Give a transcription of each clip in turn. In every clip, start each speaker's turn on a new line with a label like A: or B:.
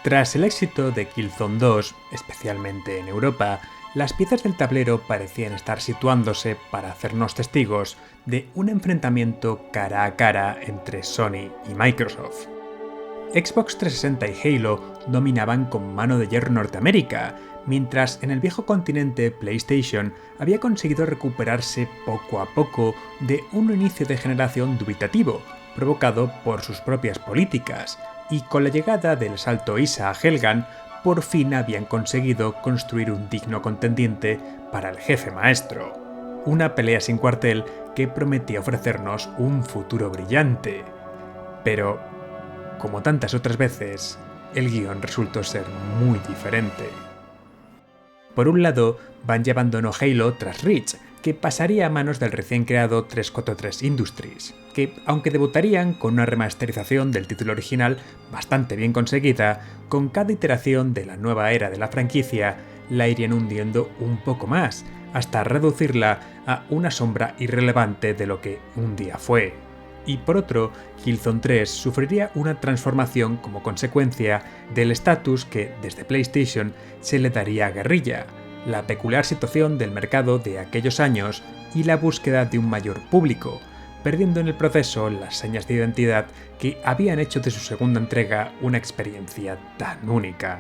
A: Tras el éxito de Killzone 2, especialmente en Europa, las piezas del tablero parecían estar situándose para hacernos testigos de un enfrentamiento cara a cara entre Sony y Microsoft. Xbox 360 y Halo dominaban con mano de hierro Norteamérica, mientras en el viejo continente PlayStation había conseguido recuperarse poco a poco de un inicio de generación dubitativo, provocado por sus propias políticas, y con la llegada del salto ISA a Helghan, por fin habían conseguido construir un digno contendiente para el jefe maestro. Una pelea sin cuartel que prometía ofrecernos un futuro brillante. Pero, como tantas otras veces, el guión resultó ser muy diferente. Por un lado, Bungie abandonó Halo tras Reach, que pasaría a manos del recién creado 343 Industries, que, aunque debutarían con una remasterización del título original bastante bien conseguida, con cada iteración de la nueva era de la franquicia la irían hundiendo un poco más, hasta reducirla a una sombra irrelevante de lo que un día fue. Y por otro, Killzone 3 sufriría una transformación como consecuencia del estatus que desde PlayStation se le daría a Guerrilla, la peculiar situación del mercado de aquellos años y la búsqueda de un mayor público, perdiendo en el proceso las señas de identidad que habían hecho de su segunda entrega una experiencia tan única.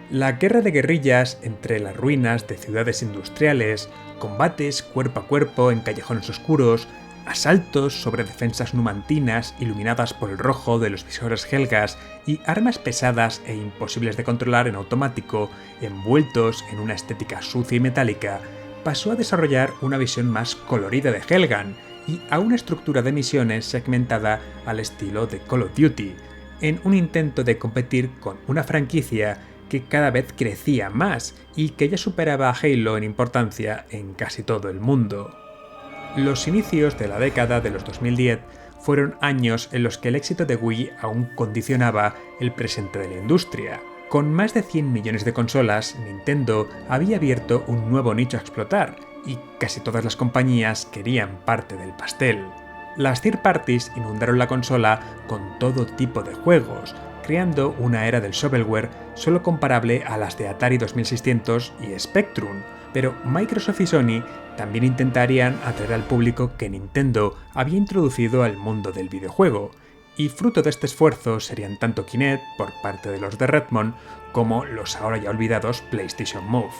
A: La guerra de guerrillas entre las ruinas de ciudades industriales, combates cuerpo a cuerpo en callejones oscuros, asaltos sobre defensas numantinas iluminadas por el rojo de los visores Helghast y armas pesadas e imposibles de controlar en automático, envueltos en una estética sucia y metálica, pasó a desarrollar una visión más colorida de Helghan y a una estructura de misiones segmentada al estilo de Call of Duty, en un intento de competir con una franquicia que cada vez crecía más y que ya superaba a Halo en importancia en casi todo el mundo. Los inicios de la década de los 2010 fueron años en los que el éxito de Wii aún condicionaba el presente de la industria. Con más de 100 millones de consolas, Nintendo había abierto un nuevo nicho a explotar, y casi todas las compañías querían parte del pastel. Las third parties inundaron la consola con todo tipo de juegos, creando una era del shovelware solo comparable a las de Atari 2600 y Spectrum, pero Microsoft y Sony también intentarían atraer al público que Nintendo había introducido al mundo del videojuego, y fruto de este esfuerzo serían tanto Kinect por parte de los de Redmond como los ahora ya olvidados PlayStation Move.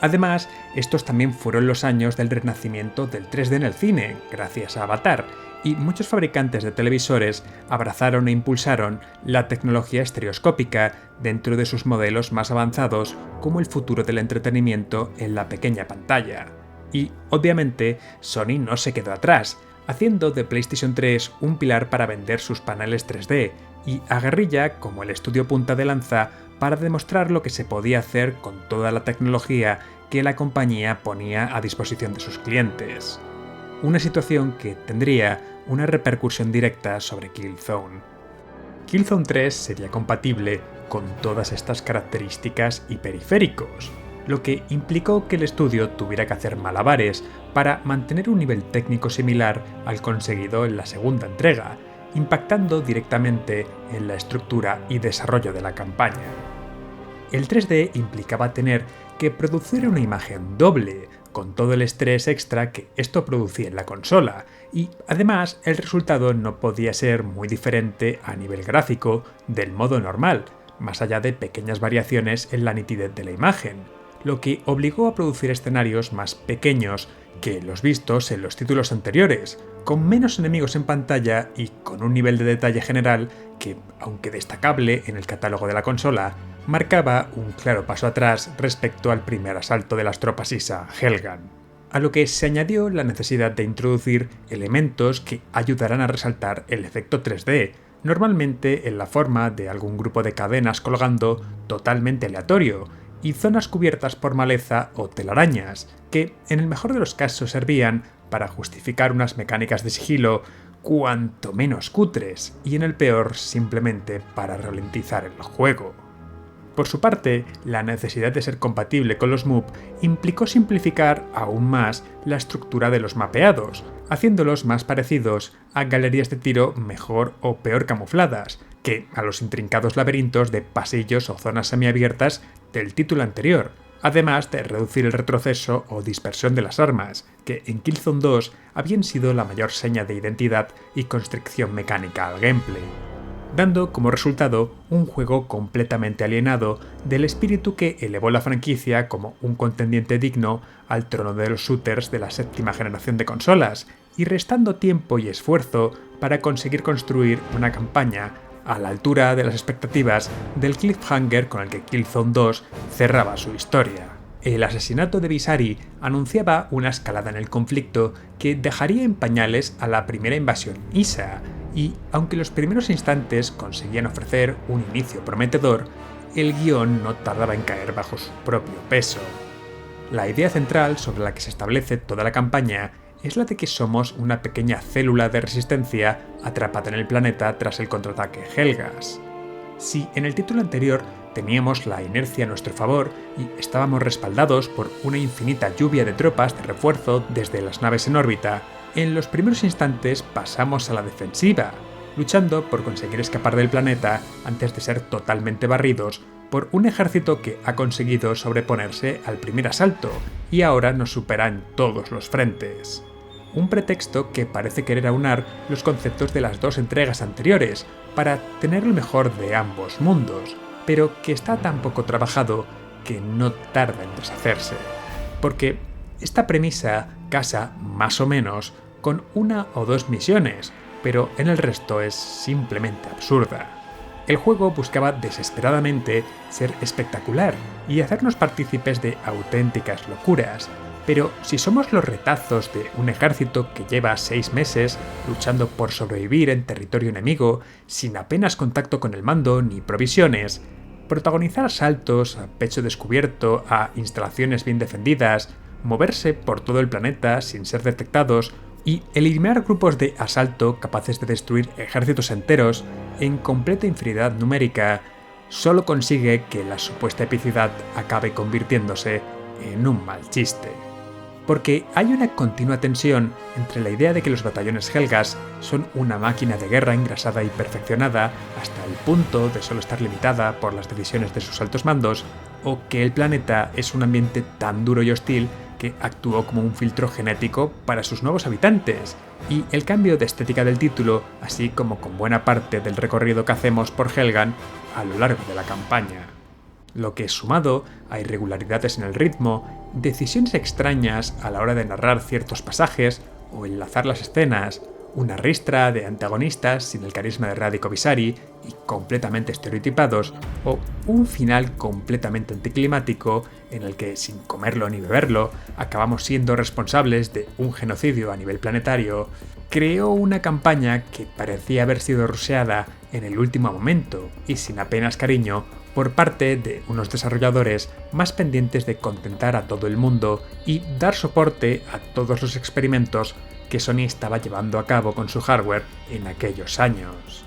A: Además, estos también fueron los años del renacimiento del 3D en el cine, gracias a Avatar, y muchos fabricantes de televisores abrazaron e impulsaron la tecnología estereoscópica dentro de sus modelos más avanzados como el futuro del entretenimiento en la pequeña pantalla. Y, obviamente, Sony no se quedó atrás, haciendo de PlayStation 3 un pilar para vender sus paneles 3D, y a Guerrilla como el estudio punta de lanza para demostrar lo que se podía hacer con toda la tecnología que la compañía ponía a disposición de sus clientes. Una situación que tendría una repercusión directa sobre Killzone. Killzone 3 sería compatible con todas estas características y periféricos, lo que implicó que el estudio tuviera que hacer malabares para mantener un nivel técnico similar al conseguido en la segunda entrega, impactando directamente en la estructura y desarrollo de la campaña. El 3D implicaba tener que producir una imagen doble, con todo el estrés extra que esto producía en la consola, y además el resultado no podía ser muy diferente a nivel gráfico del modo normal, más allá de pequeñas variaciones en la nitidez de la imagen, lo que obligó a producir escenarios más pequeños que los vistos en los títulos anteriores, con menos enemigos en pantalla y con un nivel de detalle general que, aunque destacable en el catálogo de la consola, marcaba un claro paso atrás respecto al primer asalto de las tropas ISA a Helghan, a lo que se añadió la necesidad de introducir elementos que ayudaran a resaltar el efecto 3D, normalmente en la forma de algún grupo de cadenas colgando totalmente aleatorio, y zonas cubiertas por maleza o telarañas, que en el mejor de los casos servían para justificar unas mecánicas de sigilo cuanto menos cutres, y en el peor simplemente para ralentizar el juego. Por su parte, la necesidad de ser compatible con los MUP implicó simplificar aún más la estructura de los mapeados, haciéndolos más parecidos a galerías de tiro mejor o peor camufladas, que a los intrincados laberintos de pasillos o zonas semiabiertas del título anterior, además de reducir el retroceso o dispersión de las armas, que en Killzone 2 habían sido la mayor seña de identidad y constricción mecánica al gameplay, dando como resultado un juego completamente alienado del espíritu que elevó la franquicia como un contendiente digno al trono de los shooters de la séptima generación de consolas, y restando tiempo y esfuerzo para conseguir construir una campaña a la altura de las expectativas del cliffhanger con el que Killzone 2 cerraba su historia. El asesinato de Visari anunciaba una escalada en el conflicto que dejaría en pañales a la primera invasión ISA, y aunque los primeros instantes conseguían ofrecer un inicio prometedor, el guión no tardaba en caer bajo su propio peso. La idea central sobre la que se establece toda la campaña es la de que somos una pequeña célula de resistencia atrapada en el planeta tras el contraataque Helghast. Si en el título anterior teníamos la inercia a nuestro favor y estábamos respaldados por una infinita lluvia de tropas de refuerzo desde las naves en órbita, en los primeros instantes pasamos a la defensiva, luchando por conseguir escapar del planeta antes de ser totalmente barridos por un ejército que ha conseguido sobreponerse al primer asalto y ahora nos supera en todos los frentes. Un pretexto que parece querer aunar los conceptos de las dos entregas anteriores para tener lo mejor de ambos mundos, pero que está tan poco trabajado que no tarda en deshacerse. Porque esta premisa casa más o menos con una o dos misiones, pero en el resto es simplemente absurda. El juego buscaba desesperadamente ser espectacular y hacernos partícipes de auténticas locuras, pero si somos los retazos de un ejército que lleva 6 meses luchando por sobrevivir en territorio enemigo, sin apenas contacto con el mando ni provisiones, protagonizar saltos a pecho descubierto a instalaciones bien defendidas, moverse por todo el planeta sin ser detectados y eliminar grupos de asalto capaces de destruir ejércitos enteros en completa inferioridad numérica, solo consigue que la supuesta epicidad acabe convirtiéndose en un mal chiste. Porque hay una continua tensión entre la idea de que los batallones Helghast son una máquina de guerra engrasada y perfeccionada hasta el punto de solo estar limitada por las decisiones de sus altos mandos, o que el planeta es un ambiente tan duro y hostil que actuó como un filtro genético para sus nuevos habitantes, y el cambio de estética del título, así como con buena parte del recorrido que hacemos por Helghan a lo largo de la campaña. Lo que, sumado a irregularidades en el ritmo, decisiones extrañas a la hora de narrar ciertos pasajes o enlazar las escenas, una ristra de antagonistas sin el carisma de Radko Visari y completamente estereotipados, o un final completamente anticlimático en el que, sin comerlo ni beberlo, acabamos siendo responsables de un genocidio a nivel planetario, creó una campaña que parecía haber sido rusheada en el último momento y sin apenas cariño por parte de unos desarrolladores más pendientes de contentar a todo el mundo y dar soporte a todos los experimentos que Sony estaba llevando a cabo con su hardware en aquellos años.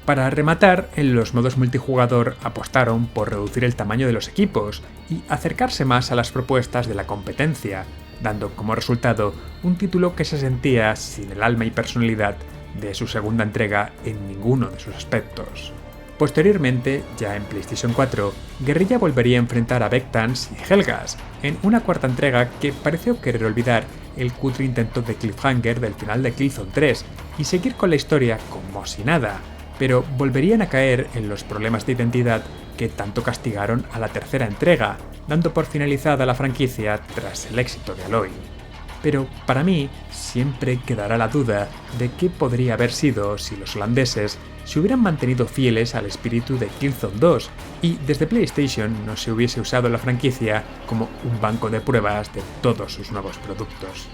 A: Para rematar, en los modos multijugador apostaron por reducir el tamaño de los equipos y acercarse más a las propuestas de la competencia, dando como resultado un título que se sentía sin el alma y personalidad de su segunda entrega en ninguno de sus aspectos. Posteriormente, ya en PlayStation 4, Guerrilla volvería a enfrentar a Vectans y Helghast en una cuarta entrega que pareció querer olvidar el cutre intento de cliffhanger del final de Killzone 3 y seguir con la historia como si nada, pero volverían a caer en los problemas de identidad que tanto castigaron a la tercera entrega, dando por finalizada la franquicia tras el éxito de Aloy. Pero para mí siempre quedará la duda de qué podría haber sido si los holandeses se hubieran mantenido fieles al espíritu de Killzone 2 y desde PlayStation no se hubiese usado la franquicia como un banco de pruebas de todos sus nuevos productos.